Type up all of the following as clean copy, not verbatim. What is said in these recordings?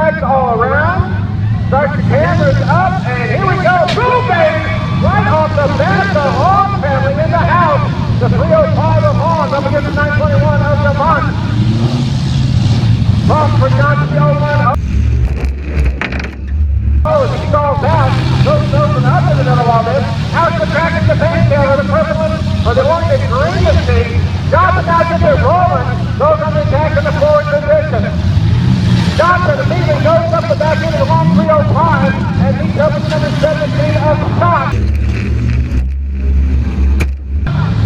flags all around. Start the cameras up, and here we go. Boom, baby! Right off the bat, the Hall family in the house. The 305 of Hall up against the 921 of Vermont. Off for Johnson, the 01. Oh, he stalls out. Goes over and up in the middle of all this. Out the track is the painkiller, the purple one, or the one that's green is the Johnson out there rolling. Goes on the attack in the forward position. Johnson immediately goes up the back end of the long 305 and beats up with number 17 of Scott.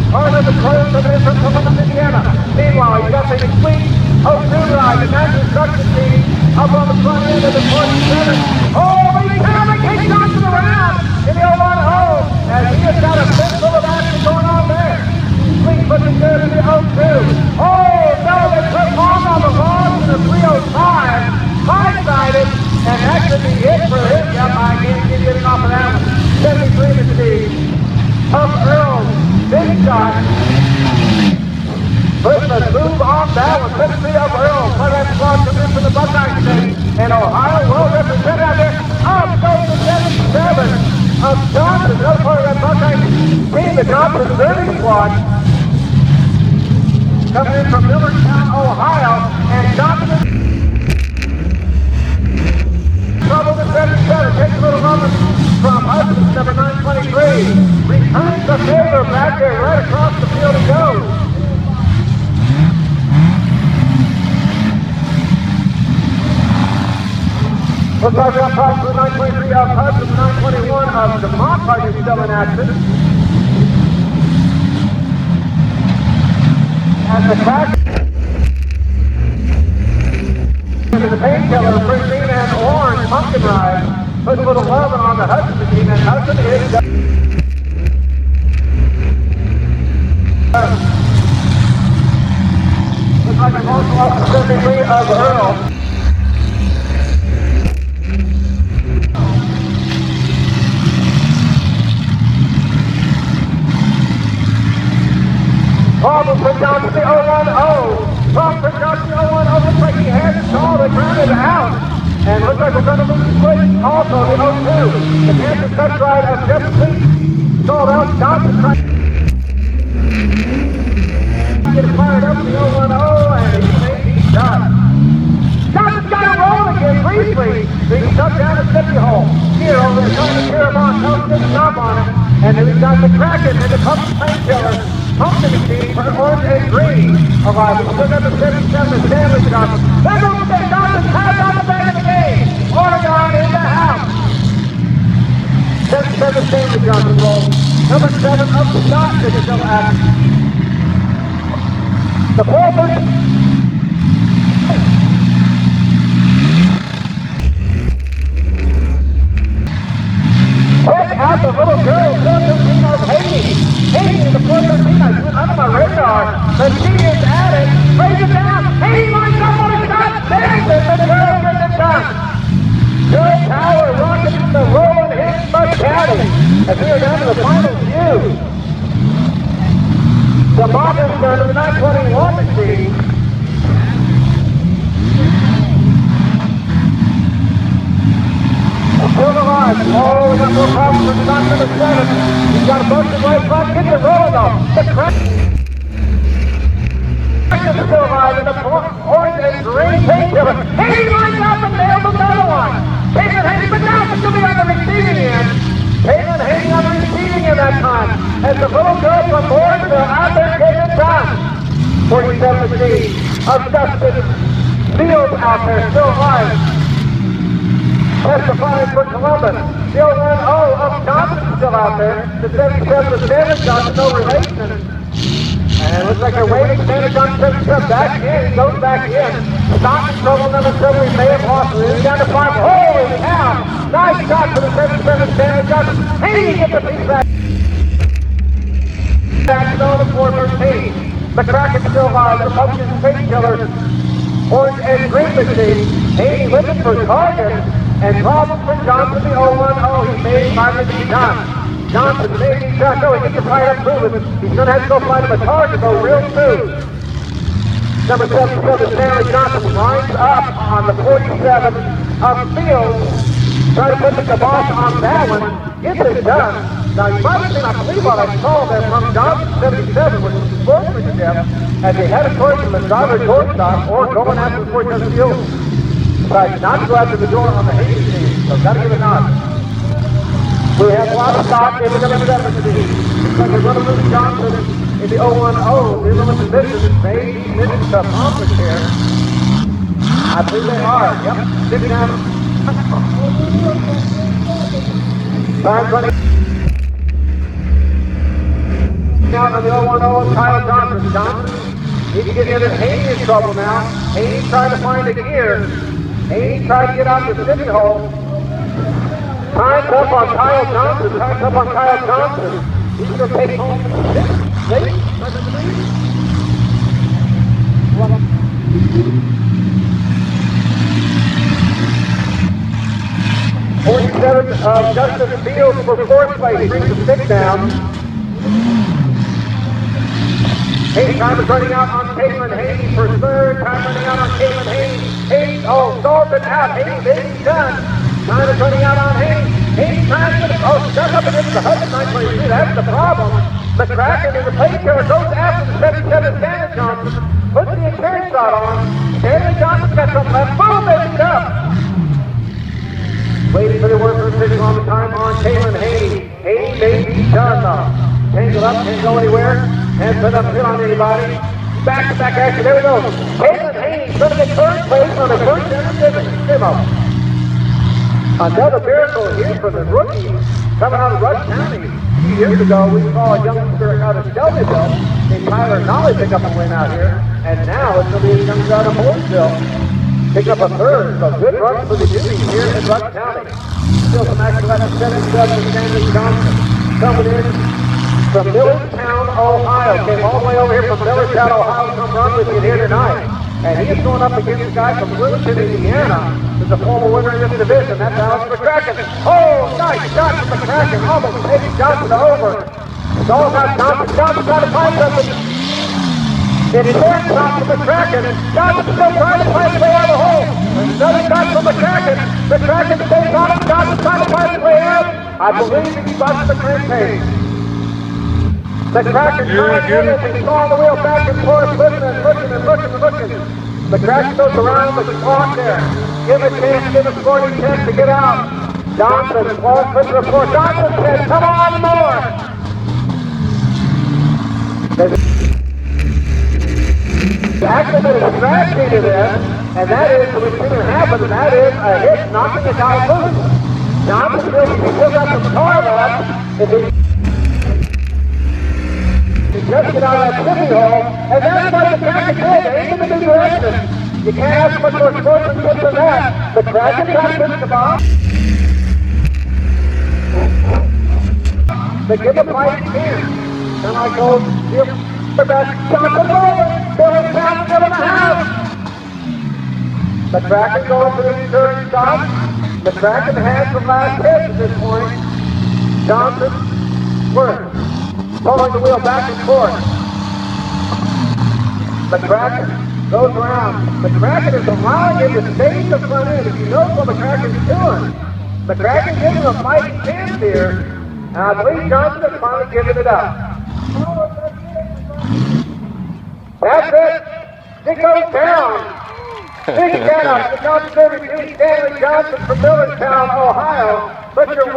Part of the close coming in from Columbus, Indiana. Meanwhile, he's got the complete 02 ride, the master construction team up on the front end of the 47. Oh, he's pounding, kicks Johnson around in the 01 hole, as he has got a fistful of action going on there. Fleet pushing good in the 02. Oh, no, they put long on the logs in the 305, high-sided, and that could be it for him. Yep, I can't keep getting off of that one. 73 to Steve. Up Earl, big shot. Putting a move on that one. 53 of Earl. Play that squad coming in from the Buckeye State. And Ohio well represented out there. Up goes the 77 of Johnson. Another part of that Buckeye team, the Johnson 30 squad. Coming in from Millertown, Ohio. And Johnson trouble the 77. Takes a little run from Hudson, number 923. Returns the favor back there right across the field he goes. Looks like we're up top for the 923 of Hudson, 921 of Demont are still in action. And the track into the painkiller, green and orange pumpkin ride. Puts a little love on the Hudson team, and Hudson is looks like a also off the 73 of Earl. Problem for Johnson, the 0-1-0. Problem for Johnson, the 0-1-0. Looks like he has it all. They grounded out. And looks like we're going to lose the place also, the 0-2. The Kansas touch ride of Jeff Fleet sold out. Johnson trying to get it fired up, the 0-1-0, and he made the shot. Johnson's got it rolling again briefly. Being tucked down the safety hole. Here over there, trying to cheer him on. No good stop on it. And then he's got the Kraken and the Pumpkin Painkiller. Pumpkin machine for orange and green. Arrival. Look at the 77 Stanley Johnson. There goes the Johnson. Has on the back of the game. Oregon in the house. 77 Stanley Johnson rolls. Number 7 up the shot is still active. The forward. Check out the little girl, 13 of Haiti. Haiti in the 413, I put under my radar, but she is at it, raise it down, Haiti lines up on a shot, there's it, the girl gets it done. Good power, rocket the rolling hit Bud County, as we are down to the final few. The Bobbins turn to the 921 machine. Still alive. Oh, we got more problems with shot number 7. He's got a bunch of right front. Get the roll though. The crack is still alive in the orange and green painkiller. Haiti lines up and nails another one. Payman Haiti, but now it's going to be on the receiving end. Payman Haiti on the receiving end that time. As the little girl from Mooresville out there getting it done. 47 machine of Justin Fields out there still alive. Testifying for Columbus. The 0-1-0 of Johnson still out there. The 77 of Sanders Johnson, no relation. And it looks like they're waiting. Sanders Johnson 77 back in. He goes back in. Stock in trouble number 7. We may have lost it. He's down to 5. Holy cow! Nice shot for the 77 Sanders Johnson. He gets the piece back. Back to the 413. The Kraken still alive. The Pumpkin Painkiller. Orange and green machine. Haiti looking for targets. And problem for Johnson, the 0-1-0, he made finally the shot. Johnson made the shot. No, he gets the fire up moving. He's going to have to go find him a target, though, real soon. Number 77, Stanley Johnson, lines up on the 47 of Fields. Try to put the kibosh on that one. Gets it done. Now, you might have seen, I believe what I saw that from Johnson 77, which was sportsmanship, as they headed towards the driver's doorstop or going after the 47 Fields. Decided not to go after the door on the Hayes team, so gotta give it a nod. We have a lot of stock in the number 7 team. Because we're going to lose Johnson in the 0-1-0. They're going to position. Maybe missing some conference here. I believe they are. Yep. Sitting down. Time running. Out on the 0-1-0, Kyle Johnson. Johnson needs to get into Haney in trouble now. Haney trying to find a gear. Haney trying to get out the city hole. Time's up on Kyle Johnson. Time's up on Kyle Johnson. He's going to take home 47 of Justice Fields for fourth place, brings the 6 down. Hayes, time is running out on Caitlin Hayes for third. Time running out on Caitlin Hayes. Hayes, oh, Dalton out. Hayes, baby, done. Time is running out on Hayes. Hayes, time is stuck up against the Hudson 922. That's the problem. The Kraken in the plate carrier goes after the 77 Stanley Johnson. Puts the insurance shot on. Stanley Johnson's got something left. Boom, they beat up. Waiting for the worker pitching on the time on Caitlin Hayes. Hayes may be done though. Tangled up, can't go anywhere. Can't put up hit on anybody. Back-to-back action. There we go. Caitlin Hayes going to get third place on the first ever demo. Another miracle here for the rookie coming out of Rush County. A few years ago, we saw a youngster out of Shelbyville named Tyler Nolly pick up a win out here. And now it's going to be a youngster out of Mooresville pick up a third. So good run for the Duties here in Rush County. Still some action left at 77 Stanley Johnson. Coming in from Millerstown, Ohio. Came all the way over here from Millerstown, Ohio to come run with you here tonight. And he is going up against a guy from Bloomington, Indiana, who's a former winner in this division. That's Alex McCracken. Oh, nice shot from McCracken. Almost taking Johnson over. It's all about Johnson. Johnson trying to find something. It's short shot from McCracken. Johnson still trying to find his way out of the hole. Another shot from McCracken. McCracken stays on him. Johnson trying to find his way out. I believe he's busted the crank page. McCracken trying to get it. He's throwing the wheel back and forth, looking. McCracken goes around with the clock there. Give a chance, give a sporting chance to get out. Johnson, Paul puts the floor. Johnson says, come on more. Actually, there's a strategy to this, and that is, we've seen it happen, and that is a hit knocking the guy loose. Johnson still got some car left. If he just get out of that city hole, and that's what the Kraken did. They ain't in the new direction. You can't ask much more sportsmanship than that. The Kraken got to pitch the ball. They give a fighting chance. Then I go, the best Johnson over. Billy Pound, 7.5. The Kraken going for the third stop. The Kraken has the last hit at this point. Johnson, works. Pulling the wheel back and forth. The Kraken goes around. The Kraken is allowing him to stay in the front end. If you know what the Kraken's doing, the Kraken gives him a fighting chance here. And I believe Johnson is finally giving it up. That's it. It goes down. Big shout out to Johnson 32, Stanley Johnson from Millerstown, Ohio. Put your